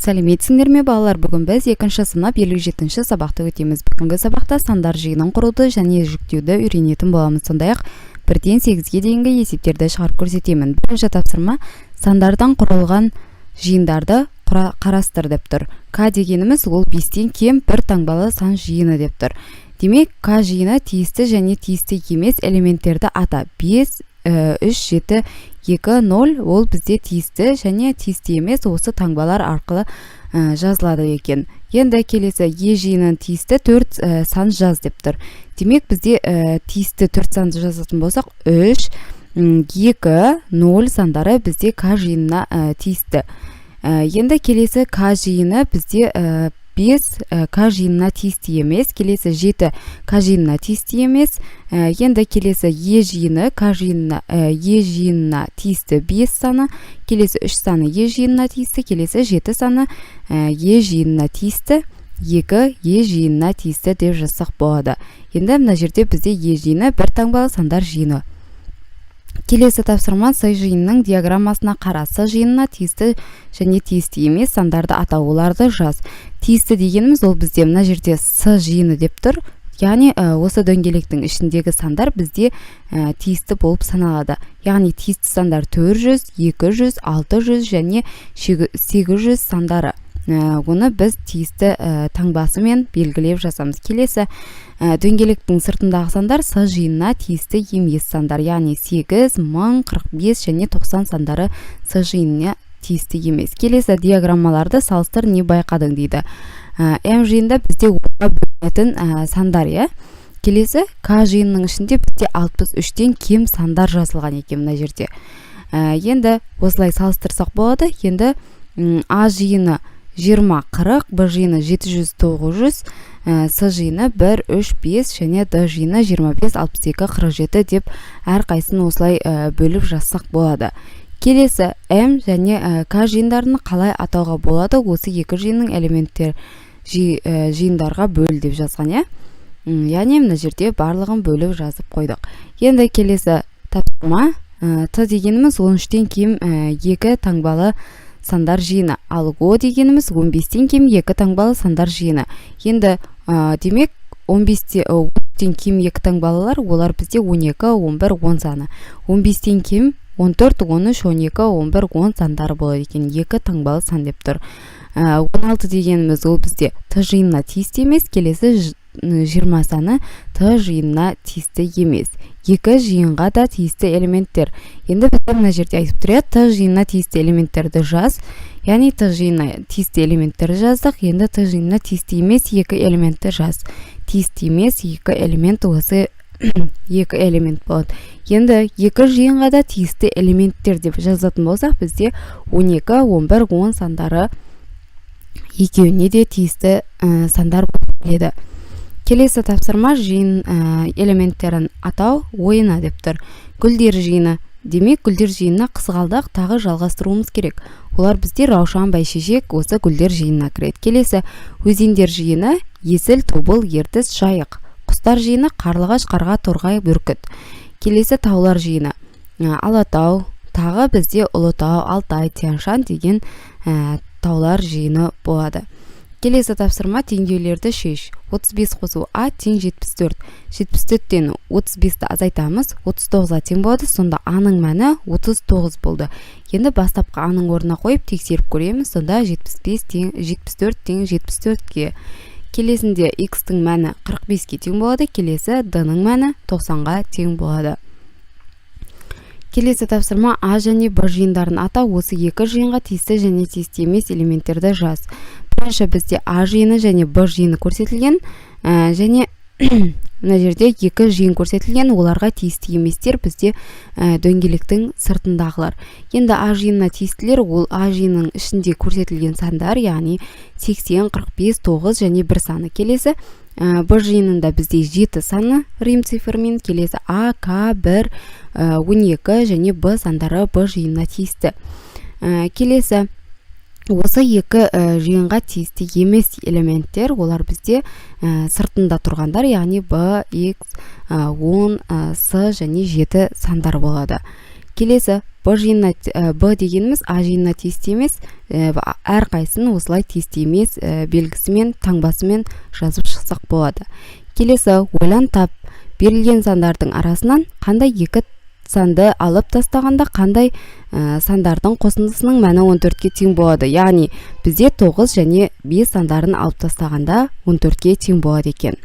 Сәлеметсіңдер ме балалар, бүгін біз екінші сынып 57-ші сабақты өтеміз. Бүгінгі сабақта сандар жиынын құруды және жүктеуді үйренетін боламыз. Сондай-ақ 1-ден 8-ге дейінгі есептерді шығарып көрсетемін. Бірінші тапсырма сандардан құрылған жиындарды қарастыр деп тұр. К дегеніміз ол 5-тен кем бір таңбалы сан жиыны деп тұр. Демек, К жиыны тиісті және тиісті емес элементтерді ата. 5, 3, 7, 2, 0 ол бізде тиісті және тиісті емес осы таңбалар арқылы жазылады екен. Енді келесі Е жиынын тиісті 4 сан жаз деп тұр. Демек, бізде тиісті 4 санды жазатын болсақ, 3, 2, 0 сандары бізде К жиынына тиісті. Енді келесі К жиыны бізде 5 К жиынына тиісті емес, келесі 7 К жиынына тиісті емес. Енді келесі Е жиыны К жиынына Е жиынына тиісті 5 саны, келесі 3 саны Е жиынына тиісті, келесі 7 саны Е жиынына тиісті, 2 Е жиынына тиісті деп жазсақ болады. Енді мына жерде бізде Е жиыны бір таңбалы сандар жиыны. Келесі тапсырма С жиынының диаграммасына қара. С жиынына тиісті және тиісті емес сандарды атау, оларды жаз. Тиісті дегеніміз ол бізде мына жерде С жиыны деп тұр. Яғни осы дөңгелектің ішіндегі сандар бізде тиісті болып саналады. Яғни тиісті сандар 400, 200, 600 және 800 сандары. Оны біз тиісті таңбасымен белгілеп жазамыз. Келесі дөңгелектің сыртындағы сандар С жиынына тиісті емес сандар. Яғни 8, 1000, 45 және 90 сандары С жиынына тиісті емес. Келесі диаграммаларды салыстыр, не байқадың дейді. М жиында бізде онға бөлінетін сандар. Келесі К жиынның ішінде бізде 63-тен кем сандар жазылған екен мына жерде. Енді осылай салыстырсақ болады. Енді А жиыны 20, 40, Б жиыны 700, 900, С жиыны 1, 3, 5 және Д жиыны 25, 62, 47 деп әрқайсысын осылай бөліп жазсақ болады. Келесі М және К жиындарын қалай атауға болады? Осы екі жиынның элементтер жиындарға бөл деп жазған. Яғни мына жерде барлығын бөліп жазып қойдық. Енді келесі тапсырма Т дегеніміз 13-тен кем 2 таңбалы сандар жиыны. Ал О дегеніміз 15-тен кем 2 таңбалы сандар жиыны. Енді демек 15-тен кем 2 таңбалылар, олар бізде 12, 11, 10 саны. 15-тен кем 14, 13, 12, 11, 10 сандары болады екен. 2 таңбалы сан деп тұр. 16 дегеніміз ол бізде Т жиынына тиісті емес, келесі 20 саны Т жиынына тиісті емес. 2 жиынға да тиісті элементтер. Енді біз мына жерде айтып тұрады, Т жиынына тиісті элементтерді жаз. Яғни Т жиынына тиісті элементтерді жаздық. Енді Т жиынына тиісті емес 2 элементті жаз. Тиісті емес 2 элемент, осы 2 элемент болады. Енді 2 жиынға да тиісті элементтер деп жазатын болсақ, бізде 12, 11, 10 сандары екеуіне де тиісті сандар болады. Келесі тапсырма жиын элементтерін атау ойына деп тұр. Гүлдер жиыны. Демек, гүлдер жиынына қызғалдақ тағы жалғастыруымыз керек. Олар бізде раушан, бәйшешек осы гүлдер жиынына кіреді. Келесі өзендер жиыны есіл, тобыл, ертіс, жайық. Құстар жиыны қарлығаш, қарға, торғай, бүркіт. Келесі таулар жиыны. Алатау, тағы бізде Ұлытау, Алтай, Тянь-Шань деген таулар жиыны болады. Келесі тапсырма теңдеулерді шеш. 35 қосу А тең 74. 74-тен 35-ті азайтамыз, 39-ға тең болады. Сонда А-ның мәні 39 болды. Енді бастапқы А-ның орнына қойып тексеріп көреміз. Сонда 74 тең 74-ге. Келесінде X-тің мәні 45-ге тең болады. Келесі D-ның мәні 90-ға тең болады. Келесі тапсырма А және Б жиындарын ата, осы екі жиынға тиісті және тиісті емес элементтерді жаз. Бірінші бізде А жиыны және Б жиыны көрсетілген, және мына жерде 2 жиын көрсетілген, оларға тиісті еместер бізде дөңгелектің сыртындағылар. Енді А жиынына тиістілер, ол А жиынның ішінде көрсетілген сандар, яғни 80, 45, 9 және 1 саны. Келесі Б жиынында бізде 7 саны рим цифрымен, келесі А, К, 1, 12 және Б сандары Б жиынына тиісті. Келесі осы екі жиынға тиісті емес элементтер, олар бізде сыртында тұрғандар, яғни Б, X, 10, С және 7 сандар болады. Келесі b дегеніміз а жиынына тиісті емес, әрқайсысын осылай тиісті емес белгісімен, таңбасымен жазып шықсақ болады. Келесі ойлан тап, берілген сандардың арасынан қандай екі санды алып тастағанда қандай сандардың қосындысының мәні 14-ке тең болады. Яғни бізде 9 және 5 сандарын алып тастағанда 14-ке тең болады екен.